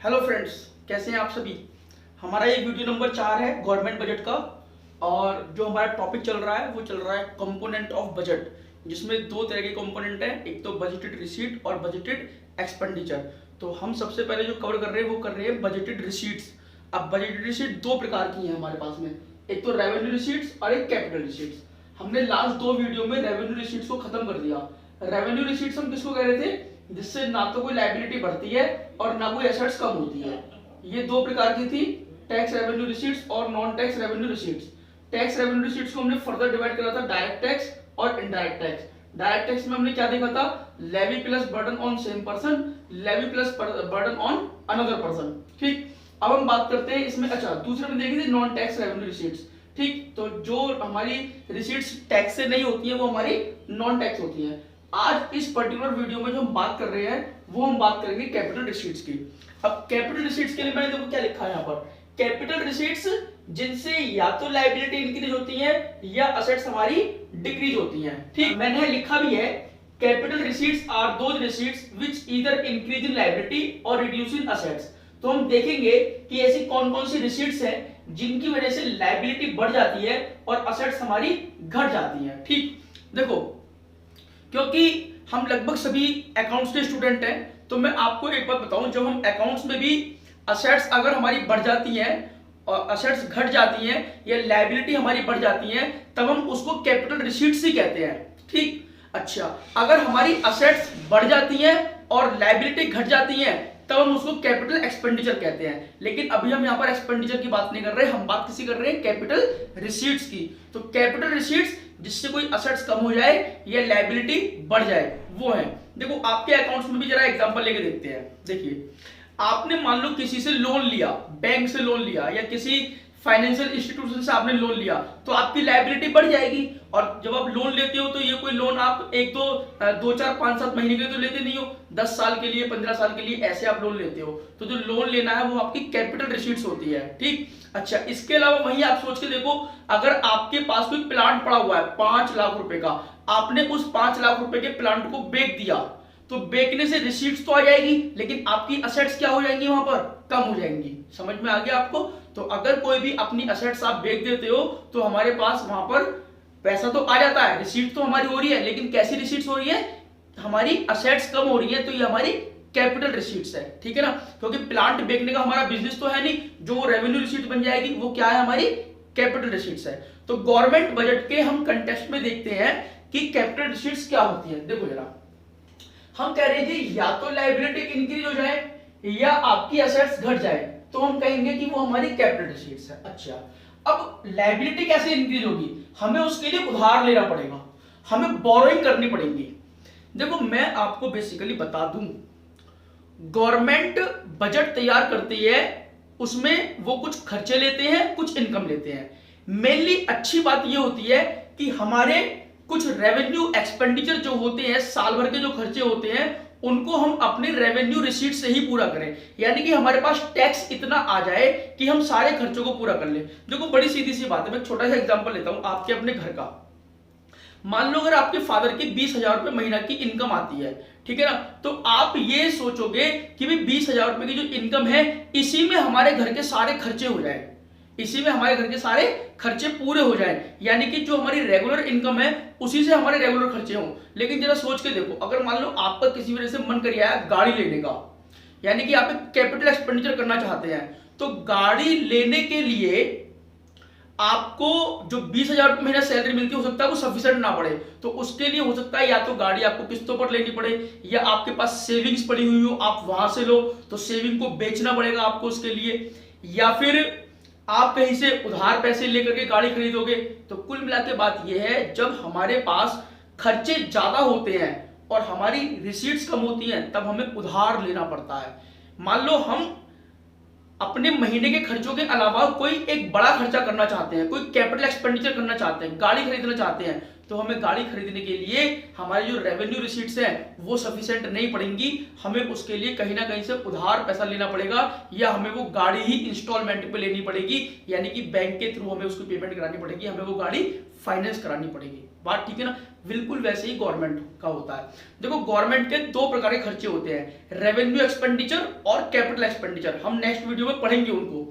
Hello friends, कैसे हैं आप सभी। हमारा ये वीडियो नंबर 4 है गवर्नमेंट बजट का। और जो हमारा टॉपिक चल रहा है वो चल रहा है कंपोनेंट ऑफ बजट, जिसमें दो तरह के कंपोनेंट हैं, एक तो बजटेड रिसीट और बजटेड एक्सपेंडिचर। तो हम सबसे पहले जो कवर कर रहे हैं वो कर रहे हैं बजटेड रिसीट्स। अब बजटेड रिसीट दो प्रकार की हैं हमारे पास में, एक तो रेवेन्यू रिसीट्स और एक कैपिटल रिसीट्स। हमने लास्ट दो वीडियो में रेवेन्यू रिसीट्स को खत्म कर दिया। रेवेन्यू रिसीट्स हम किसको कह रहे थे, जिससे ना तो कोई लायबिलिटी बढ़ती है और ना कोई एसेट्स कम होती है। ये दो प्रकार की थी, टैक्स रेवेन्यू रिसीट्स और non tax revenue receipts. Tax revenue receipts को हमने फर्दर डिवाइड करा था डायरेक्ट टैक्स और इनडायरेक्ट टैक्स। डायरेक्ट टैक्स में हमने क्या देखा था, levy plus burden on same person, levy plus burden on another person. ठीक, अब हम बात करते हैं इसमें, अच्छा दूसरे में देखी थी नॉन टैक्स रेवेन्यू रिसीट्स। ठीक, तो जो हमारी रिसीट्स टैक्स से नहीं होती है वो हमारी नॉन टैक्स होती है। आज इस पर्टिकुलर वीडियो में जो हम बात कर रहे हैं वो हम बात करेंगे कैपिटल रिसीट्स की। अब कैपिटल रिसीट्स के लिए मैंने देखो क्या लिखा है यहाँ पर, कैपिटल रिसीट्स जिनसे या तो लायबिलिटी इंक्रीज होती है या असेट्स हमारी डिक्रीज होती हैं। ठीक, मैंने लिखा भी है capital receipts are those receipts which either increase in liability और रिड्यूस इन असेट्स। तो हम देखेंगे कि ऐसी कौन कौन सी रिसीट्स हैं जिनकी वजह से लायबिलिटी बढ़ जाती है और असेट्स हमारी घट जाती हैं। ठीक, देखो क्योंकि हम लगभग सभी अकाउंट्स के स्टूडेंट हैं, तो मैं आपको एक बात बताऊं, जब हम अकाउंट्स में भी असेट्स अगर हमारी बढ़ जाती हैं और असेट्स घट जाती हैं या लायबिलिटी हमारी बढ़ जाती है, तब हम उसको कैपिटल रिसीट्स ही कहते हैं। ठीक, अच्छा अगर हमारी असेट्स बढ़ जाती हैं और लायबिलिटी घट जाती है तब हम उसको कैपिटल एक्सपेंडिचर कहते हैं। लेकिन अभी हम यहाँ पर एक्सपेंडिचर की बात नहीं कर रहे, हम बात किसी कर रहे हैं कैपिटल रिसीट्स की। तो कैपिटल रिसीट्स जिससे कोई असेट्स कम हो जाए या लायबिलिटी बढ़ जाए वो है। देखो आपके अकाउंट्स में भी जरा एग्जांपल लेके देखते हैं। देखिए आपने मान लो किसी से लोन लिया, बैंक से लोन लिया या किसी फाइनेंशियल इंस्टीट्यूशन से आपने लोन लिया, तो आपकी लायबिलिटी बढ़ जाएगी। और जब आप लोन लेते हो तो ये कोई लोन आप एक दो 2 4 5 7 महीने के लिए तो लेते नहीं हो, 10 साल के लिए 15 साल के लिए ऐसे आप लोन लेते हो। तो जो लोन लेना है वो आपकी कैपिटल रिसीट्स होती है। ठीक, अच्छा इसके अलावा वहीं आप सोच के देखो, अगर आपके पास कोई प्लांट पड़ा हुआ है 5 लाख रुपए का, आपने उस 5 लाख रुपए के प्लांट को बेच दिया, तो बेचने से रिसीट्स तो आ जाएगी लेकिन आपकी असेट्स क्या हो जाएंगी, वहां पर कम हो जाएंगी। समझ में आ गया आपको। तो अगर कोई भी अपनी असेट्स आप बेच देते हो तो हमारे पास वहां पर पैसा तो आ जाता है, रिसीट तो हमारी हो रही है, लेकिन कैसी रिसीट्स हो रही है, हमारी असेट्स कम हो रही है, तो ये हमारी कैपिटल रिसीट्स है। ठीक है ना, क्योंकि प्लांट बेचने का हमारा बिजनेस तो है नहीं, जो रेवेन्यू रिसीट बन जाएगी वो क्या है, हमारी कैपिटल रिसीट्स है। तो गवर्नमेंट बजट के हम कंटेक्स्ट में देखते हैं कि कैपिटल रिसीट्स क्या होती है। देखो जरा, हम कह रहे थे या तो लायबिलिटी इंक्रीज हो जाए या आपकी असेट्स घट जाए, तो हम कहेंगे कि वो हमारी कैपिटल रिसीट्स है। अच्छा अब लायबिलिटी कैसे इंक्रीज होगी, हमें उसके लिए उधार लेना पड़ेगा, हमें बोरोइंग करनी पड़ेगी। देखो मैं आपको बेसिकली बता दूं, गवर्नमेंट बजट तैयार करती है, उसमें वो कुछ खर्चे लेते हैं कुछ इनकम लेते हैं। मेनली अच्छी बात ये होती है कि हमारे कुछ रेवेन्यू एक्सपेंडिचर जो होते हैं, साल भर के जो खर्चे होते हैं, उनको हम अपने रेवेन्यू रिसीट से ही पूरा करें। यानी कि हमारे पास टैक्स इतना आ जाए कि हम सारे खर्चों को पूरा कर लें। देखो बड़ी सीधी सी बात है, मैं छोटा सा एग्जांपल लेता हूं आपके अपने घर का। मान लो अगर आपके फादर की 20,000 रुपए महीना की इनकम आती है, ठीक है ना, तो आप ये सोचोगे कि भाई 20,000 रुपए की जो इनकम है इसी में हमारे घर के सारे खर्चे हो जाए, इसी में हमारे घर के सारे खर्चे पूरे हो जाएं, यानी कि जो हमारी रेगुलर इनकम है उसी से हमारे रेगुलर खर्चे हों। लेकिन जरा सोच के देखो, अगर मान लो आपका किसी वजह से मन कर आया गाड़ी लेने का, यानी कि आप एक कैपिटल एक्सपेंडिचर करना चाहते हैं, तो गाड़ी लेने के लिए आपको जो 20,000 रुपए महीना सैलरी मिलती है, हो सकता है वो सफिशिएंट ना पड़े, तो उसके लिए हो सकता है या तो गाड़ी आपको किस्तों पर लेनी पड़े, या आपके पास सेविंग्स पड़ी हुई हो आप वहां से लो, तो सेविंग को बेचना पड़ेगा आपको उसके लिए, या फिर आप कहीं से उधार पैसे लेकर के गाड़ी खरीदोगे। तो कुल मिला के बात यह है, जब हमारे पास खर्चे ज्यादा होते हैं और हमारी रिसीट्स कम होती हैं तब हमें उधार लेना पड़ता है। मान लो हम अपने महीने के खर्चों के अलावा कोई एक बड़ा खर्चा करना चाहते हैं, कोई कैपिटल एक्सपेंडिचर करना चाहते हैं, गाड़ी खरीदना चाहते हैं, तो हमें गाड़ी खरीदने के लिए हमारी जो रेवेन्यू रिसीट्स हैं वो सफिशिएंट नहीं पड़ेंगी, हमें उसके लिए कहीं ना कहीं से उधार पैसा लेना पड़ेगा, या हमें वो गाड़ी ही इंस्टॉलमेंट पे लेनी पड़ेगी, यानी कि बैंक के थ्रू हमें उसकी पेमेंट करानी पड़ेगी, हमें वो गाड़ी फाइनेंस करानी पड़ेगी। बात ठीक है ना? बिल्कुल वैसे ही गवर्नमेंट का होता है। देखो गवर्नमेंट के दो प्रकार के खर्चे होते हैं, रेवेन्यू एक्सपेंडिचर और कैपिटल एक्सपेंडिचर। हम नेक्स्ट वीडियो में पढ़ेंगे उनको।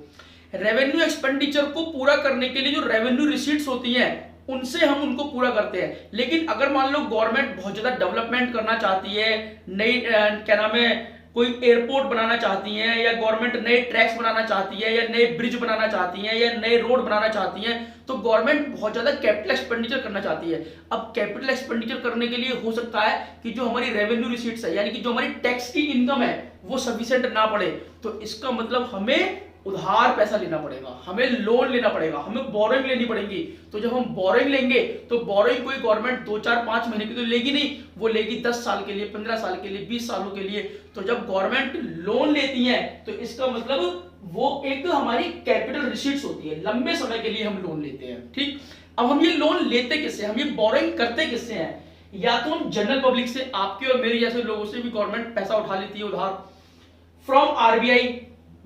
रेवेन्यू एक्सपेंडिचर को पूरा करने के लिए जो रेवेन्यू रिसीट्स होती हैं उनसे हम उनको पूरा करते हैं। लेकिन अगर मान लो गवर्नमेंट बहुत ज्यादा डेवलपमेंट करना चाहती है, नई क्या नाम है, कोई एयरपोर्ट बनाना चाहती है, या गवर्नमेंट नए ट्रैक्स बनाना चाहती है, या नए ब्रिज बनाना चाहती है, या नए रोड बनाना चाहती है, तो गवर्नमेंट बहुत ज्यादा कैपिटल एक्सपेंडिचर करना चाहती है। अब कैपिटल एक्सपेंडिचर करने के लिए हो सकता है कि जो हमारी रेवेन्यू रिसीट्स है, यानी कि जो हमारी टैक्स की इनकम है, वो सफिशिएंट ना पड़े। तो इसका मतलब हमें उधार पैसा लेना पड़ेगा, हमें लोन लेना पड़ेगा, हमें बोरोइंग लेनी पड़ेगी। तो जब हम बोरोइंग लेंगे तो बोरोइंग कोई गवर्नमेंट 2, 4, 5 महीने की तो लेगी नहीं, वो लेगी 10 साल के लिए, 15 साल के लिए, 20 सालों के लिए। तो जब गवर्नमेंट लोन लेती है तो इसका मतलब वो एक हमारी कैपिटल रिसीट्स होती है, लंबे समय के लिए हम लोन लेते हैं। ठीक, अब हम ये लोन लेते किससे, हम ये बोरोइंग करते किससे हैं? या तो हम जनरल पब्लिक से, आपके और मेरे जैसे लोगों से भी गवर्नमेंट पैसा उठा लेती है उधार। फ्रॉम आरबीआई,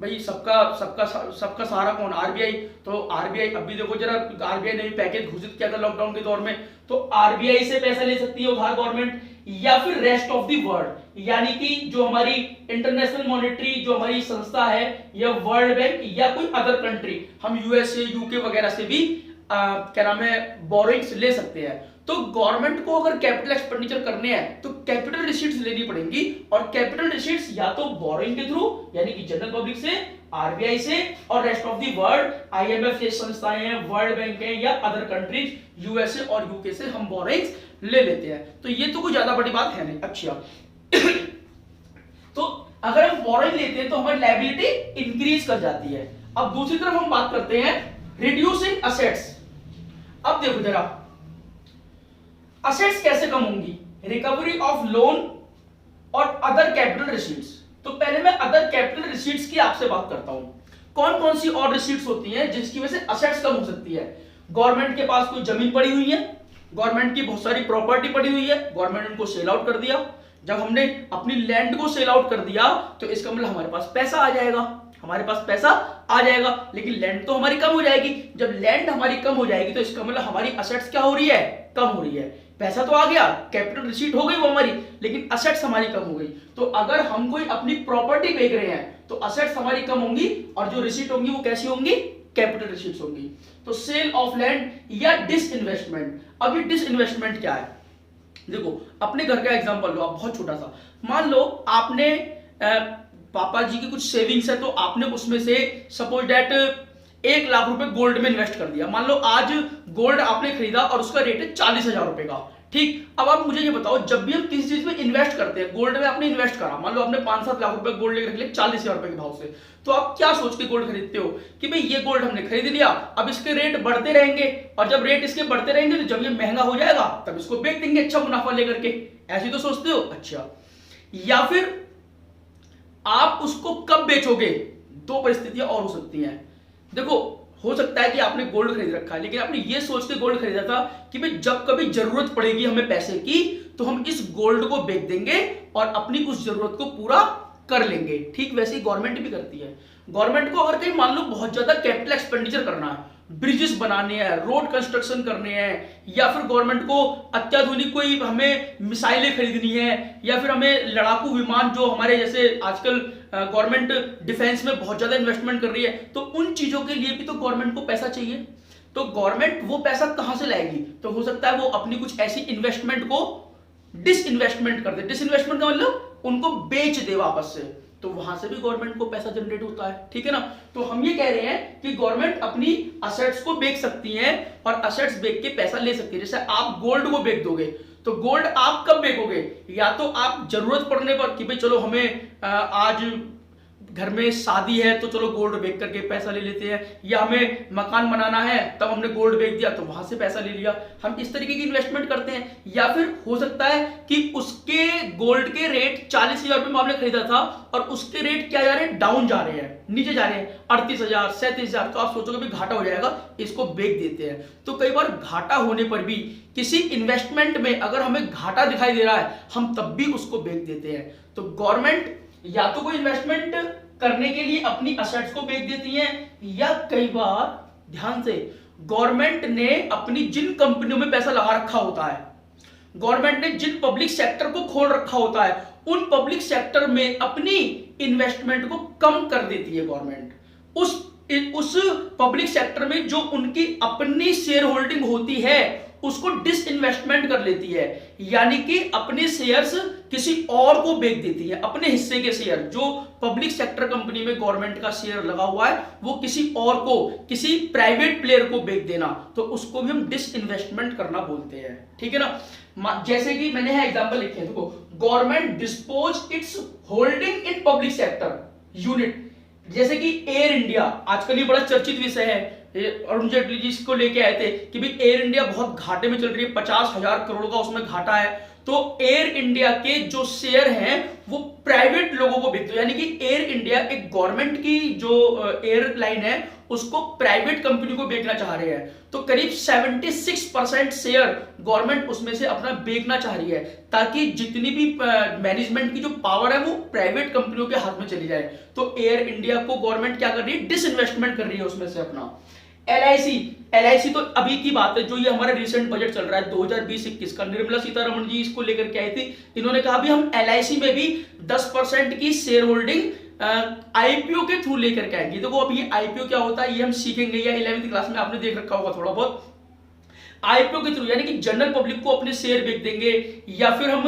भाई सबका सहारा कौन? आरबीआई। तो आरबीआई, अभी देखो जरा, आरबीआई ने भी पैकेज घोषित किया था लॉकडाउन के दौर में, तो आरबीआई से पैसा ले सकती है उधार गवर्नमेंट, या फिर रेस्ट ऑफ द वर्ल्ड, यानी कि जो हमारी इंटरनेशनल मॉनेटरी जो हमारी संस्था है, या वर्ल्ड बैंक, या कोई अदर कंट्री, हम यूएसए, यूके वगैरह से भी क्या नाम है, बोरोइंग्स ले सकते हैं। तो गवर्नमेंट को अगर कैपिटल एक्सपेंडिचर करने हैं तो कैपिटल रिसीट्स लेनी पड़ेंगी, और कैपिटल रिसीट्स या तो बोरोइंग के थ्रू, यानी कि जनरल पब्लिक से, आरबीआई से, और rest of the world, IMF जैसी संस्थाएं हैं, वर्ल्ड बैंक है, या अदर कंट्रीज, यूएसए और यूके से हम बोरोइंग्स ले लेते हैं। तो ये तो कोई ज्यादा बड़ी बात है नहीं। अच्छा तो अगर हम बोरोइंग लेते हैं तो हमारी लायबिलिटी इंक्रीज कर जाती है। अब दूसरी तरफ हम बात करते हैं रिड्यूसिंग असेट्स। अब देखो जरा, असेट्स कैसे कम होंगी? रिकवरी ऑफ लोन और अदर कैपिटल रिसीट्स। तो पहले मैं अदर कैपिटल रिसीट्स की आपसे बात करता हूं। कौन कौन सी और रिसीट्स होती हैं जिसकी वजह से असेट्स कम हो सकती है? गवर्नमेंट के पास कोई जमीन पड़ी हुई है, गवर्नमेंट की बहुत सारी प्रॉपर्टी पड़ी हुई है, गवर्नमेंट उनको सेल आउट कर दिया। जब हमने अपनी लैंड को सेल आउट कर दिया तो इसका मतलब हमारे पास पैसा आ जाएगा, हमारे पास पैसा आ जाएगा, लेकिन लैंड तो हमारी कम हो जाएगी। जब लैंड हमारी कम हो जाएगी तो इसका मतलब हमारी असेट्स क्या हो रही है? कम हो रही है। पैसा तो आ गया, कैपिटल रिसीट हो गई वो हमारी, लेकिन असेट्स हमारी कम हो गई। तो अगर हम कोई अपनी प्रॉपर्टी बेच रहे हैं तो असेट्स हमारी कम होंगी, और जो रिसीट होंगी वो कैसी होंगी? कैपिटल रिसीट्स होंगी। तो सेल ऑफ लैंड या डिसइन्वेस्टमेंट। अब ये डिसइन्वेस्टमेंट क्या है? देखो अपने घर का एग्जांपल लो आप, बहुत छोटा सा। मान लो आपने पापा जी की कुछ सेविंग्स है, तो आपने उसमें से सपोज दैट 1 लाख रुपए गोल्ड में इन्वेस्ट कर दिया। मान लो आज गोल्ड आपने खरीदा और उसका रेट है 40,000 रुपए का। ठीक, अब आप मुझे ये बताओ, जब भी हम किसी चीज में इन्वेस्ट करते हैं, गोल्ड में आपने इन्वेस्ट करा, मान लो आपने 5-7 लाख रुपए गोल्ड लेकर रख लिया 40,000 रुपए के भाव से, तो आप क्या सोच के गोल्ड खरीदते हो कि भाई ये गोल्ड हमने खरीद लिया, अब इसके रेट बढ़ते रहेंगे, और जब रेट इसके बढ़ते रहेंगे तो जब ये महंगा हो जाएगा तब इसको बेच देंगे अच्छा मुनाफा लेकर के, ऐसे तो सोचते हो। अच्छा, या फिर आप उसको कब बेचोगे? 2 परिस्थितियां और हो सकती हैं। देखो, हो सकता है कि आपने गोल्ड खरीद रखा है, लेकिन आपने ये सोच के गोल्ड खरीदा था कि भाई जब कभी जरूरत पड़ेगी हमें पैसे की तो हम इस गोल्ड को बेच देंगे और अपनी उस जरूरत को पूरा कर लेंगे। ठीक वैसे ही गवर्नमेंट भी करती है। गवर्नमेंट को अगर कहीं मान लो बहुत ज्यादा कैपिटल एक्सपेंडिचर करना है, ब्रिजेस बनाने हैं, रोड कंस्ट्रक्शन करने हैं, या फिर गवर्नमेंट को अत्याधुनिक कोई हमें मिसाइलें खरीदनी है, या फिर हमें लड़ाकू विमान, जो हमारे जैसे आजकल गवर्नमेंट डिफेंस में बहुत ज्यादा इन्वेस्टमेंट कर रही है, तो उन चीजों के लिए भी तो गवर्नमेंट को पैसा चाहिए। तो गवर्नमेंट वो पैसा कहां से लाएगी? तो हो सकता है वो अपनी कुछ ऐसी इन्वेस्टमेंट को डिसइन्वेस्टमेंट कर दे। डिसइन्वेस्टमेंट का मतलब उनको बेच दे वापस से, तो वहां से भी गवर्नमेंट को पैसा जनरेट होता है। ठीक है ना? तो हम ये कह रहे हैं कि गवर्नमेंट अपनी असेट्स को बेच सकती है और असेट्स बेच के पैसा ले सकती है। जैसे आप गोल्ड को बेच दोगे, तो गोल्ड आप कब बेचोगे? या तो आप जरूरत पड़ने पर कि भाई चलो हमें आज घर में शादी है तो चलो गोल्ड बेच करके पैसा ले लेते हैं, या हमें मकान बनाना है तब हमने गोल्ड बेच दिया तो वहां से पैसा ले लिया। हम इस तरीके की इन्वेस्टमेंट करते हैं। या फिर हो सकता है कि उसके गोल्ड के रेट 40,000 रुपए में आपने खरीदा था और उसके रेट क्या जा रहे हैं? डाउन जा रहे हैं, नीचे जा रहे हैं, 38,000, 37,000। तो आप सोचोगे भी घाटा हो जाएगा, इसको बेच देते हैं। तो कई बार घाटा होने पर भी किसी इन्वेस्टमेंट में अगर हमें घाटा दिखाई दे रहा है, हम तब भी उसको बेच देते हैं। तो गवर्नमेंट या तो कोई इन्वेस्टमेंट करने के लिए अपनी असेट्स को बेच देती हैं, या कई बार, ध्यान से, गवर्नमेंट ने अपनी जिन कंपनियों में पैसा लगा रखा होता है, गवर्नमेंट ने जिन पब्लिक सेक्टर को खोल रखा होता है, उन पब्लिक सेक्टर में अपनी इन्वेस्टमेंट को कम कर देती है गवर्नमेंट। उस पब्लिक सेक्टर में जो उनकी अपनी शेयर होल्डिंग होती है उसको डिसइन्वेस्टमेंट कर लेती है, यानी कि अपने शेयर्स किसी और को बेच देती है। अपने हिस्से के शेयर, जो पब्लिक सेक्टर कंपनी में गवर्नमेंट का शेयर लगा हुआ है, वो किसी और को, किसी प्राइवेट प्लेयर को बेच देना, तो उसको भी हम डिसइन्वेस्टमेंट करना बोलते हैं। ठीक है ना। जैसे कि मैंने यहाँ एग्जांपल लिखे हैं, देखो, government dispose it's holding in public sector unit, जैसे कि एयर इंडिया, आजकल ये बड़ा चर्चित विषय है, अरुण जेटली जी इसको लेके आए थे कि भाई एयर इंडिया बहुत घाटे में चल रही है, 50,000 करोड़ का उसमें घाटा है। तो एयर इंडिया के जो शेयर हैं वो प्राइवेट लोगों को बेच दो, यानी कि एयर इंडिया एक गवर्नमेंट की जो एयरलाइन है उसको प्राइवेट कंपनी को बेचना चाह रहे हैं। तो करीब 76% शेयर गवर्नमेंट उसमें से अपना बेचना चाह रही है, ताकि जितनी भी मैनेजमेंट की जो पावर है वो प्राइवेट कंपनियों के हाथ में चली जाए। तो एयर इंडिया को गवर्नमेंट क्या कर रही है, डिसइन्वेस्टमेंट कर रही है उसमें से अपना। एलआईसी तो अभी की बात है, जो ये हमारा रिसेंट बजट चल रहा है 2020-21 का, निर्मला सीतारमण जी इसको लेकर के आई थी। इन्होंने कहा भी हम एलआईसी में भी 10% की शेयर होल्डिंग आईपीओ के थ्रू लेकर के आएंगे। देखो अब ये आईपीओ क्या होता है ये हम सीखेंगे, या 11वीं क्लास में आपने देख रखा होगा थोड़ा बहुत। आईपीओ के थ्रू यानी कि जनरल पब्लिक को अपने शेयर बेच देंगे, या फिर हम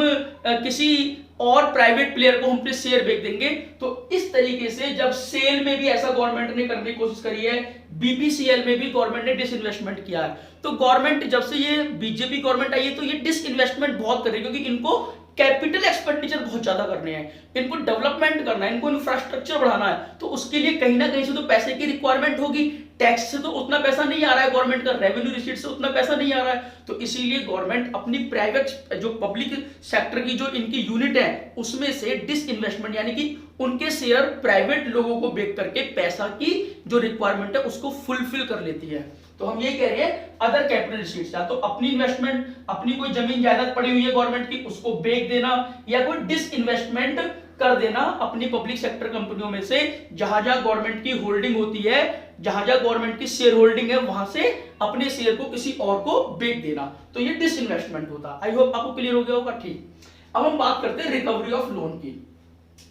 किसी और प्राइवेट प्लेयर को हम अपने शेयर बेच देंगे। तो इस तरीके से जब सेल में भी ऐसा गवर्नमेंट ने करने की कोशिश करी है, बीपीसीएल में भी गवर्नमेंट ने डिसइन्वेस्टमेंट किया है। तो गवर्नमेंट जब से ये बीजेपी गवर्नमेंट आई है तो ये डिसइन्वेस्टमेंट बहुत कर रही है, क्योंकि इनको कैपिटल एक्सपेंडिचर बहुत ज्यादा करने हैं, इनको डेवलपमेंट करना है, इनको इंफ्रास्ट्रक्चर बढ़ाना है। तो उसके लिए कहीं ना कहीं से तो पैसे की रिक्वायरमेंट होगी, टैक्स से तो उतना पैसा नहीं आ रहा है, गवर्नमेंट का रेवेन्यू रिसीट से उतना पैसा नहीं आ रहा है। तो इसीलिए गवर्नमेंट अपनी प्राइवेट जो पब्लिक सेक्टर की जो इनकी यूनिट है उसमें से डिसइन्वेस्टमेंट, यानी कि उनके शेयर प्राइवेट लोगों को बेच करके पैसा की जो रिक्वायरमेंट है उसको फुलफिल कर लेती है। तो हम ये कह रहे हैं अदर कैपिटल रिसीट्स, या तो अपनी इन्वेस्टमेंट, अपनी कोई जमीन जायदाद पड़ी हुई है गवर्नमेंट की उसको बेच देना, या कोई डिसइन्वेस्टमेंट कर देना अपनी पब्लिक सेक्टर कंपनियों में से, जहां जहां गवर्नमेंट की होल्डिंग होती है, जहां जहां गवर्नमेंट की शेयर होल्डिंग है वहां से अपने शेयर को किसी और को बेच देना। तो ये डिसइन्वेस्टमेंट होता है। आई होप आपको क्लियर हो गया होगा। ठीक, अब हम बात करते हैं रिकवरी ऑफ लोन की।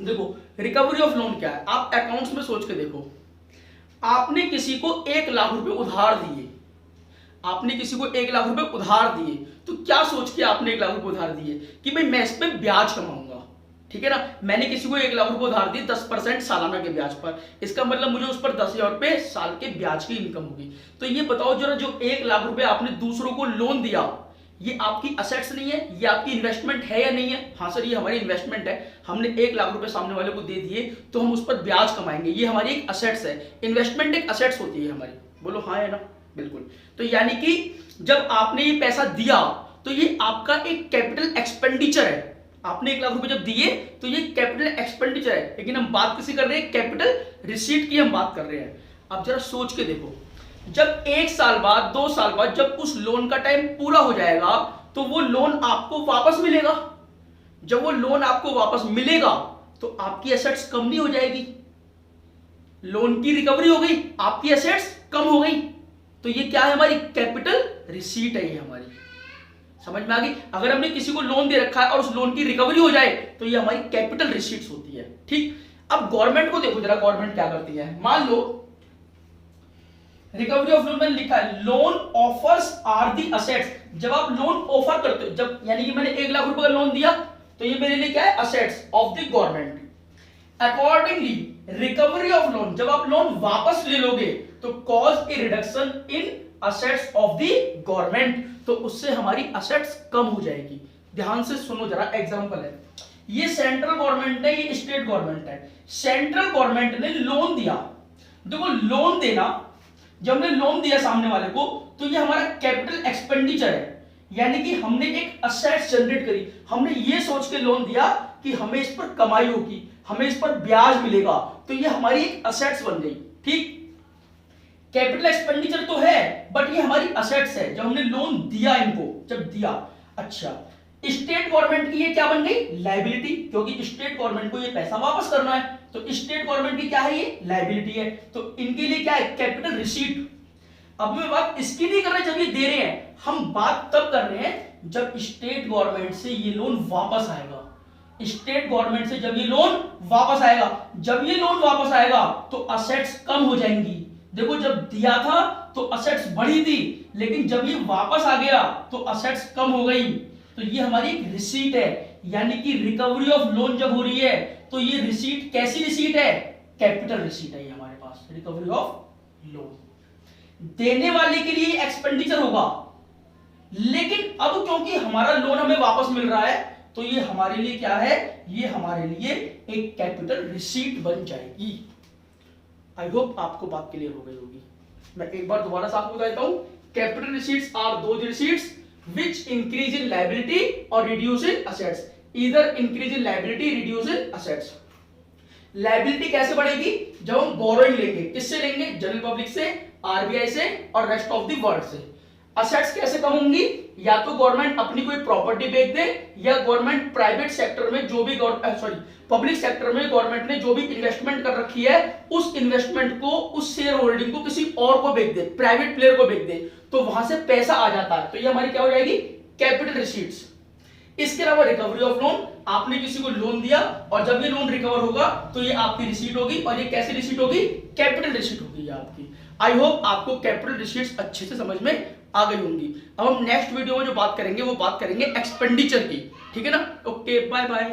देखो रिकवरी ऑफ लोन क्या है, आप अकाउंट्स में सोच के देखो, आपने किसी को 1 लाख रुपए उधार दिए, आपने किसी को 1 लाख रुपए उधार दिए, तो क्या सोच के आपने 1 लाख रुपए उधार दिए कि भाई मैं इस पे ब्याज कमाऊंगा। ठीक है ना, मैंने किसी को 1 लाख रुपए उधार दिए 10% सालाना के ब्याज पर, इसका मतलब मुझे उस पर 10,000 रुपए साल के ब्याज की इनकम होगी। तो ये बताओ जरा, जो 1 लाख रुपए आपने दूसरों को लोन दिया, ये आपकी असेट्स नहीं है, ये आपकी इन्वेस्टमेंट है या नहीं है? हाँ सर ये हमारी इन्वेस्टमेंट है, हमने 1 लाख रुपए सामने वाले को दे दिए तो हम उस पर ब्याज कमाएंगे, ये हमारी एक असेट्स है। इन्वेस्टमेंट एक असेट्स होती है हमारी, बोलो हाँ है ना? बिल्कुल। तो यानी कि जब आपने ये पैसा दिया तो ये आपका एक कैपिटल एक्सपेंडिचर है। आपने 1 लाख रुपए जब दिए तो ये कैपिटल एक्सपेंडिचर है, लेकिन हम बात किसी कर रहे हैं, कैपिटल रिसीट की हम बात कर रहे हैं। अब जरा सोच के देखो, जब 1 साल बाद 2 साल बाद जब उस लोन का टाइम पूरा हो जाएगा तो वो लोन आपको वापस मिलेगा। जब वो लोन आपको वापस मिलेगा तो आपकी एसेट्स कम नहीं हो जाएगी, लोन की रिकवरी हो गई, आपकी एसेट्स कम हो गई। तो ये क्या है, हमारी कैपिटल रिसीट है, ये हमारी, समझ में आ गई? अगर हमने किसी को लोन दे रखा है और उस लोन की रिकवरी हो जाए तो ये हमारी कैपिटल रिसीट्स होती है। ठीक, अब गवर्नमेंट को देखो जरा, गवर्नमेंट क्या करती है। मान लो रिकवरी ऑफ लोन में लिखा है loan offers are the assets. जब आप लोन ऑफर करते हो, जब यानी कि मैंने 1 लाख रुपए का लोन दिया तो ये मेरे लिए क्या है, assets of the government. Accordingly recovery of loan, जब आप लोन वापस ले लोगे तो cause A reduction in assets of the government, तो उससे हमारी असेट्स कम हो जाएगी। ध्यान से सुनो जरा, एग्जांपल है, ये सेंट्रल गवर्नमेंट है, ये स्टेट गवर्नमेंट है। सेंट्रल गवर्नमेंट ने लोन दिया, देखो लोन देना, जब हमने लोन दिया सामने वाले को तो ये हमारा कैपिटल एक्सपेंडिचर है, यानी कि हमने एक असेट्स जनरेट करी। हमने ये सोच के लोन दिया कि हमें इस पर कमाई होगी, हमें इस पर ब्याज मिलेगा, तो ये हमारी एक असेट्स बन गई। ठीक, कैपिटल एक्सपेंडिचर तो है बट ये हमारी असेट्स है, जब हमने लोन दिया इनको, जब दिया। अच्छा, स्टेट गवर्नमेंट की ये क्या बन गई, लायबिलिटी, क्योंकि स्टेट गवर्नमेंट को ये पैसा वापस करना है, तो स्टेट गवर्नमेंट की क्या है, ये लायबिलिटी है। तो इनके लिए क्या है, कैपिटल रिसीट। अब मैं बात इसकी नहीं कर रहे जब ये दे रहे हैं, हम बात तब कर रहे हैं जब स्टेट गवर्नमेंट से ये लोन वापस आएगा। स्टेट गवर्नमेंट से जब ये लोन वापस आएगा, जब ये लोन वापस आएगा तो असेट्स कम हो जाएंगी। देखो जब दिया था तो असेट्स बढ़ी थी, लेकिन जब ये वापस आ गया तो असेट्स कम हो गई। तो ये हमारी एक रिसीट है, यानी कि रिकवरी ऑफ लोन जब हो रही है तो ये रिसीट कैसी रिसीट है? कैपिटल रिसीट है ये हमारे पास, रिकवरी ऑफ लोन। देने वाले के लिए एक्सपेंडिचर होगा, लेकिन अब क्योंकि हमारा लोन हमें वापस मिल रहा है तो ये हमारे लिए क्या है? ये हमारे लिए एक कैपिटल रिसीट बन जाएगी। आई होप आपको बात क्लियर हो गई होगी। मैं एक बार दोबारा से आपको बता देता हूं, capital receipts are those receipts which increase in liability or reduce in assets, either increase in liability reduce in assets। Liability कैसे बढ़ेगी? जब हम बोरोइंग लेंगे, किससे लेंगे? जनरल पब्लिक से, आरबीआई से और रेस्ट ऑफ द वर्ल्ड से। असेट्स कैसे कम होंगी? या तो गवर्नमेंट अपनी कोई प्रॉपर्टी बेच दे, या गवर्नमेंट प्राइवेट सेक्टर में जो भी पब्लिक सेक्टर में गवर्नमेंट ने जो भी इन्वेस्टमेंट कर रखी है उस इन्वेस्टमेंट को, उस शेयर होल्डिंग को किसी और को बेच दे, प्राइवेट प्लेयर को बेच दे, तो वहां से पैसा आ जाता है। तो ये हमारी क्या हो जाएगी? Capital receipts. इसके अलावा रिकवरी ऑफ लोन, आपने किसी को लोन दिया और जब ये लोन रिकवर होगा तो ये आपकी रिसीट होगी, और ये कैसी रिसीट होगी? कैपिटल रिसीट होगी ये आपकी। आई होप आपको कैपिटल रिसीट्स अच्छे से समझ में आ गई होंगी। अब हम नेक्स्ट वीडियो में जो बात करेंगे वो बात करेंगे एक्सपेंडिचर की, ठीक है ना? Okay, bye bye.